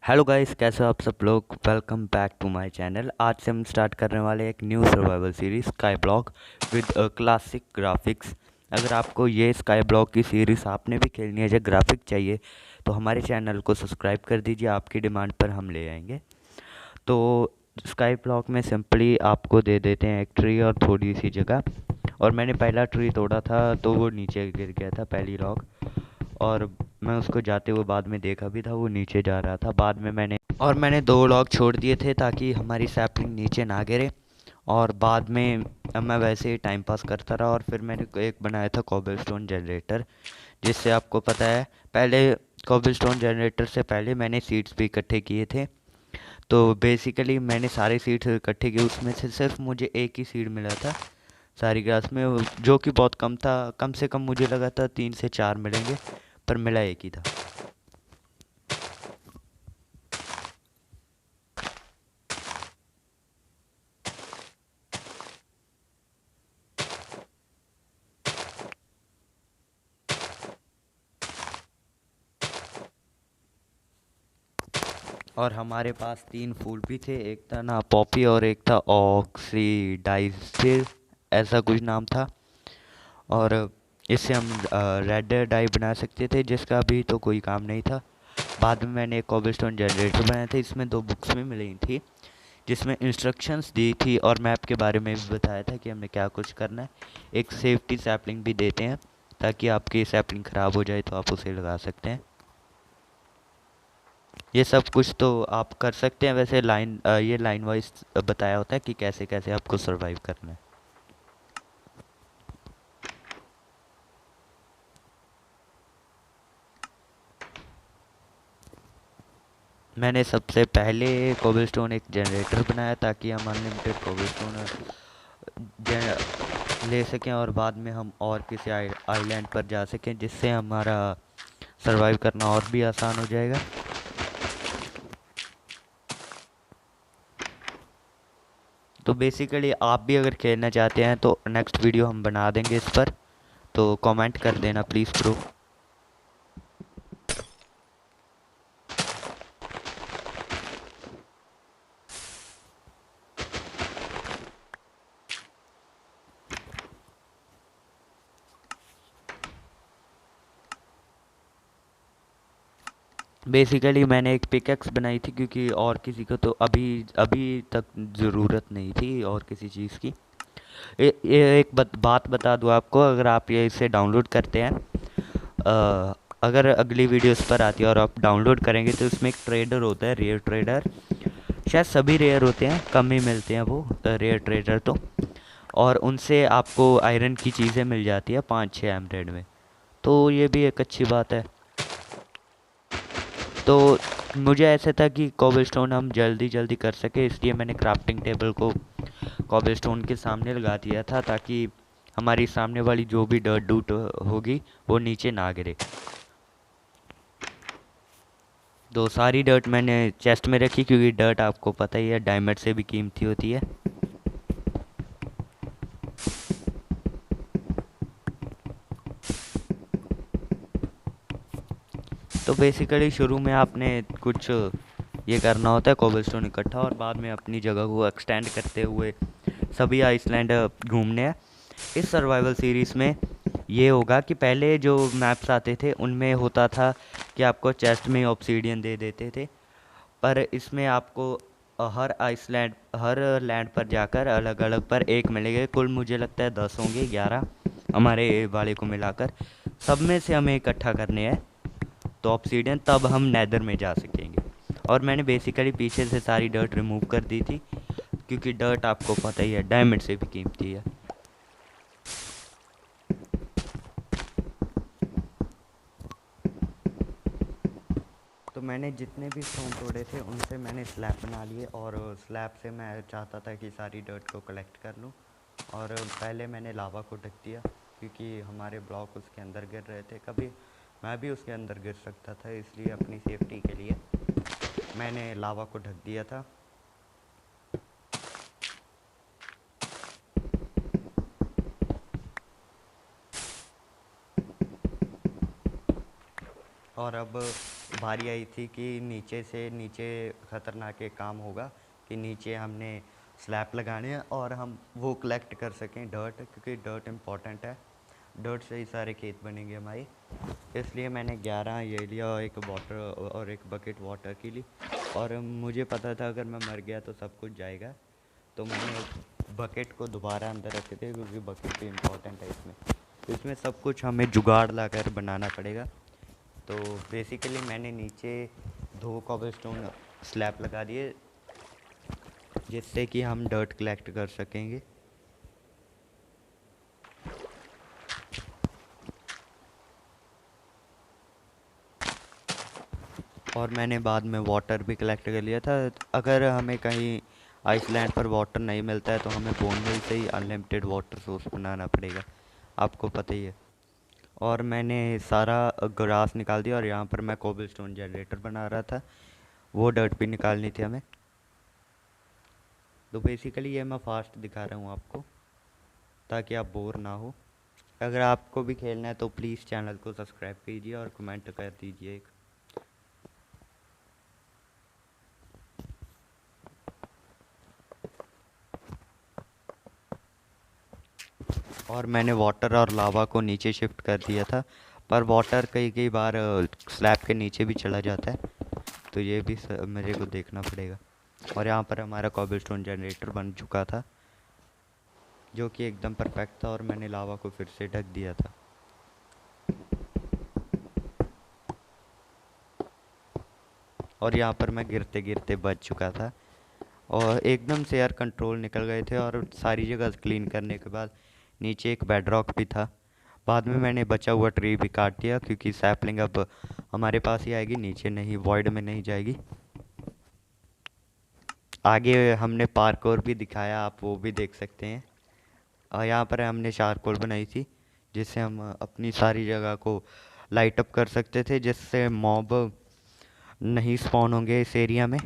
Hello guys, कैसे हो आप सब लोग। Welcome back to my channel. आज से हम स्टार्ट करने वाले एक new survival series sky block with classic graphics. अगर आपको ये स्काई ब्लॉक की सीरीज़ आपने भी खेलनी है, जो ग्राफिक चाहिए, तो हमारे चैनल को सब्सक्राइब कर दीजिए। आपकी डिमांड पर हम ले आएंगे। तो स्काई ब्लॉक में सिंपली आपको दे देते हैं एक ट्री और थोड़ी सी जगह। और मैंने पहला ट्री तोड़ा था तो वो नीचे गिर गया था, पहली लॉक। और मैं उसको जाते हुए बाद में देखा भी था, वो नीचे जा रहा था। बाद में मैंने दो लॉक छोड़ दिए थे ताकि हमारी सैपलिंग नीचे ना गिरे। और बाद में अब मैं वैसे ही टाइम पास करता रहा। और फिर मैंने एक बनाया था कोबलस्टोन जनरेटर, जिससे आपको पता है, पहले कोबलस्टोन जनरेटर से पहले मैंने सीड्स भी इकट्ठे किए थे। तो बेसिकली मैंने सारे सीड्स इकट्ठे किए, उसमें से सिर्फ मुझे एक ही सीड मिला था सारी ग्रास में, जो कि बहुत कम था। कम से कम मुझे लगा था 3 से 4 मिलेंगे, पर मिला एक ही था। और हमारे पास 3 फूल भी थे, एक था ना पॉपी और एक था ऑक्सीडाइजिल, ऐसा कुछ नाम था। और इससे हम रेड डाई बना सकते थे, जिसका अभी तो कोई काम नहीं था। बाद में मैंने एक कोबलस्टोन जनरेटर बनाया था। इसमें 2 बुक्स में मिली थी, जिसमें इंस्ट्रक्शंस दी थी और मैप के बारे में भी बताया था कि हमने क्या कुछ करना है। एक सेफ्टी सैपलिंग भी देते हैं, ताकि आपकी सैपलिंग ख़राब हो जाए तो आप उसे लगा सकते हैं। ये सब कुछ तो आप कर सकते हैं। वैसे ये लाइन वाइज बताया होता है कि कैसे कैसे आपको सरवाइव करना है। मैंने सबसे पहले कोबलस्टोन एक जनरेटर बनाया, ताकि हम अनलिमिटेड कोबलस्टोन ले सकें और बाद में हम और किसी आइलैंड पर जा सकें, जिससे हमारा सरवाइव करना और भी आसान हो जाएगा। तो बेसिकली आप भी अगर खेलना चाहते हैं तो नेक्स्ट वीडियो हम बना देंगे इस पर, तो कमेंट कर देना प्लीज़ ब्रो। बेसिकली मैंने एक पिकैक्स बनाई थी, क्योंकि और किसी को तो अभी अभी तक ज़रूरत नहीं थी और किसी चीज़ की। ये एक बात बता दूँ आपको, अगर आप ये इसे डाउनलोड करते हैं, अगर अगली वीडियोस पर आती है और आप डाउनलोड करेंगे, तो इसमें एक ट्रेडर होता है, रेयर ट्रेडर। शायद सभी रेयर होते हैं, कम ही मिलते हैं वो रेयर ट्रेडर तो। और उनसे आपको आयरन की चीज़ें मिल जाती है 5-6 एमरेड में। तो ये भी एक अच्छी बात है। तो मुझे ऐसा था कि कोबलस्टोन हम जल्दी जल्दी कर सके, इसलिए मैंने क्राफ्टिंग टेबल को कोबलस्टोन के सामने लगा दिया था, ताकि हमारी सामने वाली जो भी डर्ट डूट होगी वो नीचे ना गिरे। तो सारी डर्ट मैंने चेस्ट में रखी, क्योंकि डर्ट आपको पता ही है डायमंड से भी कीमती होती है। तो बेसिकली शुरू में आपने कुछ ये करना होता है, कोबलस्टोन इकट्ठा, और बाद में अपनी जगह को एक्सटेंड करते हुए सभी आइसलैंड घूमने हैं। इस सर्वाइवल सीरीज़ में ये होगा कि पहले जो मैप्स आते थे उनमें होता था कि आपको चेस्ट में ऑब्सीडियन दे देते थे, पर इसमें आपको हर लैंड पर जाकर अलग अलग पर एक मिलेंगे। कुल मुझे लगता है 10 होंगे, 11 हमारे वाले को मिलाकर। सब में से हमें इकट्ठा करने हैं तो ऑब्सीडियन, तब हम नेदर में जा सकेंगे। और मैंने बेसिकली पीछे से सारी डर्ट रिमूव कर दी थी, क्योंकि डर्ट आपको पता ही है डायमंड से भी कीमती है। तो मैंने जितने भी स्टोन तोड़े थे उनसे मैंने स्लैब बना लिए, और स्लैब से मैं चाहता था कि सारी डर्ट को कलेक्ट कर लूँ। और पहले मैंने लावा को ढक दिया, क्योंकि हमारे ब्लॉक उसके अंदर गिर रहे थे, कभी मैं भी उसके अंदर गिर सकता था, इसलिए अपनी सेफ्टी के लिए मैंने लावा को ढक दिया था। और अब बारी आई थी कि नीचे से नीचे ख़तरनाक एक काम होगा कि नीचे हमने स्लैब लगाने हैं और हम वो कलेक्ट कर सकें डर्ट, क्योंकि डर्ट इम्पॉर्टेंट है। डर्ट से ही सारे खेत बनेंगे हमारे। इसलिए मैंने 11 ये लिया और एक वाटर और एक बकेट वाटर की ली। और मुझे पता था अगर मैं मर गया तो सब कुछ जाएगा, तो मैंने बकेट को दोबारा अंदर रखे थे, क्योंकि बकेट भी इम्पोर्टेंट है इसमें। इसमें सब कुछ हमें जुगाड़ लाकर बनाना पड़ेगा। तो बेसिकली मैंने नीचे 2 कॉबलस्टोन स्लैब लगा दिए, जिससे कि हम डर्ट कलेक्ट कर सकेंगे। और मैंने बाद में वाटर भी कलेक्ट कर लिया था। अगर हमें कहीं आइसलैंड पर वाटर नहीं मिलता है तो हमें बोन मिल से ही अनलिमिटेड वाटर सोर्स बनाना पड़ेगा, आपको पता ही है। और मैंने सारा ग्रास निकाल दिया और यहाँ पर मैं कोबलस्टोन जनरेटर बना रहा था, वो डर्ट भी निकालनी थी हमें। तो बेसिकली ये मैं फास्ट दिखा रहा हूँ आपको, ताकि आप बोर ना हो। अगर आपको भी खेलना है तो प्लीज़ चैनल को सब्सक्राइब कीजिए और कमेंट कर दीजिए एक। और मैंने वाटर और लावा को नीचे शिफ्ट कर दिया था, पर वाटर कई कई बार स्लैब के नीचे भी चला जाता है, तो ये भी मेरे को देखना पड़ेगा। और यहाँ पर हमारा कॉबलस्टोन जनरेटर बन चुका था, जो कि एकदम परफेक्ट था, और मैंने लावा को फिर से ढक दिया था। और यहाँ पर मैं गिरते गिरते बच चुका था, और एकदम से एयर कंट्रोल निकल गए थे। और सारी जगह क्लीन करने के बाद नीचे एक बेडरॉक भी था। बाद में मैंने बचा हुआ ट्री भी काट दिया, क्योंकि सैपलिंग अब हमारे पास ही आएगी, नीचे नहीं, वॉइड में नहीं जाएगी। आगे हमने पार्कोर भी दिखाया, आप वो भी देख सकते हैं। और यहाँ पर हमने चारकोल बनाई थी, जिससे हम अपनी सारी जगह को लाइट अप कर सकते थे, जिससे मॉब नहीं स्पॉन होंगे इस एरिया में।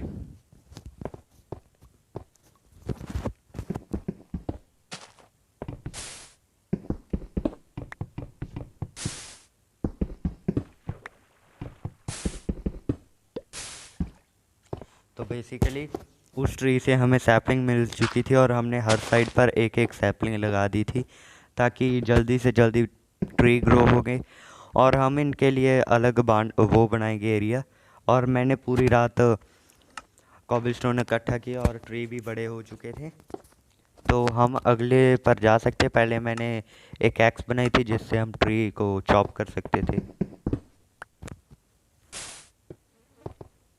तो बेसिकली उस ट्री से हमें सैपलिंग मिल चुकी थी, और हमने हर साइड पर एक एक सैपलिंग लगा दी थी, ताकि जल्दी से जल्दी ट्री ग्रो हो गए। और हम इनके लिए अलग बांड वो बनाएंगे एरिया। और मैंने पूरी रात कॉबलस्टोन इकट्ठा किया, और ट्री भी बड़े हो चुके थे, तो हम अगले पर जा सकते। पहले मैंने एक एक्स बनाई थी, जिससे हम ट्री को चॉप कर सकते थे।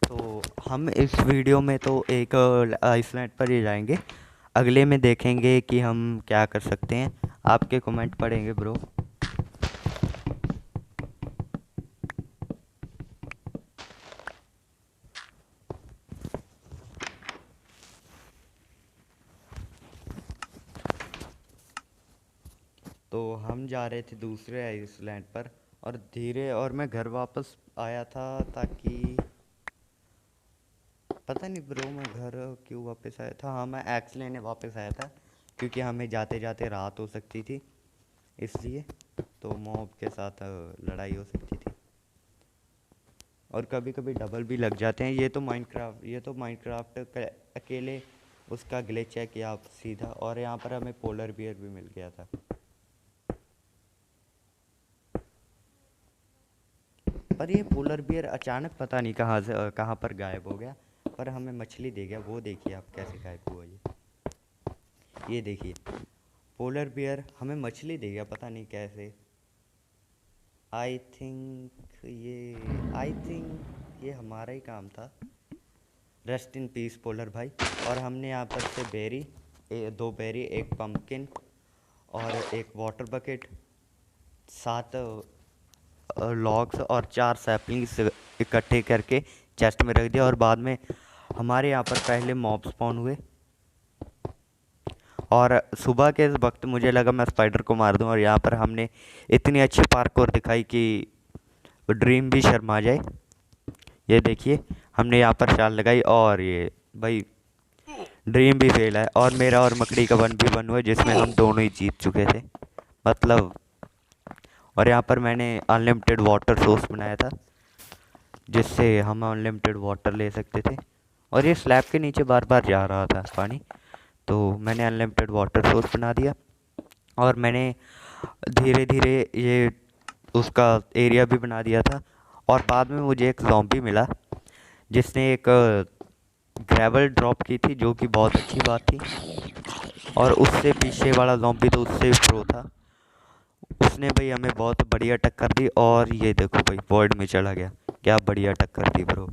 तो हम इस वीडियो में तो एक आइसलैंड पर ही जाएंगे, अगले में देखेंगे कि हम क्या कर सकते हैं। आपके कमेंट पढ़ेंगे ब्रो। तो हम जा रहे थे दूसरे आइसलैंड पर, और मैं घर वापस आया था, ताकि पता नहीं ब्रो मैं घर क्यों वापस आया था। हाँ, मैं एक्स लेने वापस आया था, क्योंकि हमें जाते जाते रात हो सकती थी, इसलिए। तो मॉब के साथ लड़ाई हो सकती थी, और कभी कभी डबल भी लग जाते हैं। ये तो माइनक्राफ्ट अकेले उसका ग्लिच है कि आप सीधा। और यहाँ पर हमें पोलर बियर भी मिल गया था। पर ये पोलर बियर अचानक पता नहीं कहाँ पर गायब हो गया, पर हमें मछली दे गया। वो देखिए आप कैसे गायब हुआ। ये देखिए, पोलर बियर हमें मछली दे गया, पता नहीं कैसे। आई थिंक ये हमारा ही काम था। रेस्ट इन पीस पोलर भाई। और हमने यहाँ पर से दो बेरी, एक पम्पकिन और एक वाटर बकेट, 7 लॉग्स और 4 सैपलिंग्स इकट्ठे करके चेस्ट में रख दिया। और बाद में हमारे यहाँ पर पहले मॉब स्पॉन हुए, और सुबह के वक्त मुझे लगा मैं स्पाइडर को मार दूं, और यहाँ पर हमने इतनी अच्छी पार्कोर दिखाई कि ड्रीम भी शर्मा जाए। ये देखिए, हमने यहाँ पर चाल लगाई, और ये भाई ड्रीम भी फेल है। और मेरा और मकड़ी का 1v1 हुआ, जिसमें हम दोनों ही जीत चुके थे, मतलब। और यहाँ पर मैंने अनलिमिटेड वाटर सोर्स बनाया था, जिससे हम अनलिमिटेड वाटर ले सकते थे। और ये स्लैब के नीचे बार बार जा रहा था पानी, तो मैंने अनलिमिटेड वाटर सोर्स बना दिया। और मैंने धीरे धीरे ये उसका एरिया भी बना दिया था। और बाद में मुझे एक ज़ॉम्बी मिला जिसने एक ग्रेवल ड्रॉप की थी, जो कि बहुत अच्छी बात थी। और उससे पीछे वाला ज़ॉम्बी तो उससे भी प्रो था। उसने भाई हमें बहुत बढ़िया टक्कर दी। और ये देखो भाई वॉइड में चला गया, क्या बढ़िया टक्कर दी ब्रो,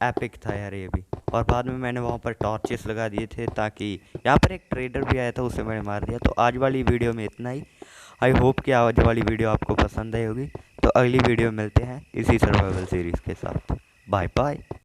एपिक था यार ये भी। और बाद में मैंने वहाँ पर टॉर्चेस लगा दिए थे, ताकि यहाँ पर एक ट्रेडर भी आया था, उसे मैंने मार दिया। तो आज वाली वीडियो में इतना ही। आई होप कि आज वाली वीडियो आपको पसंद आई होगी। तो अगली वीडियो में मिलते हैं इसी सर्वाइवल सीरीज़ के साथ। Bye bye.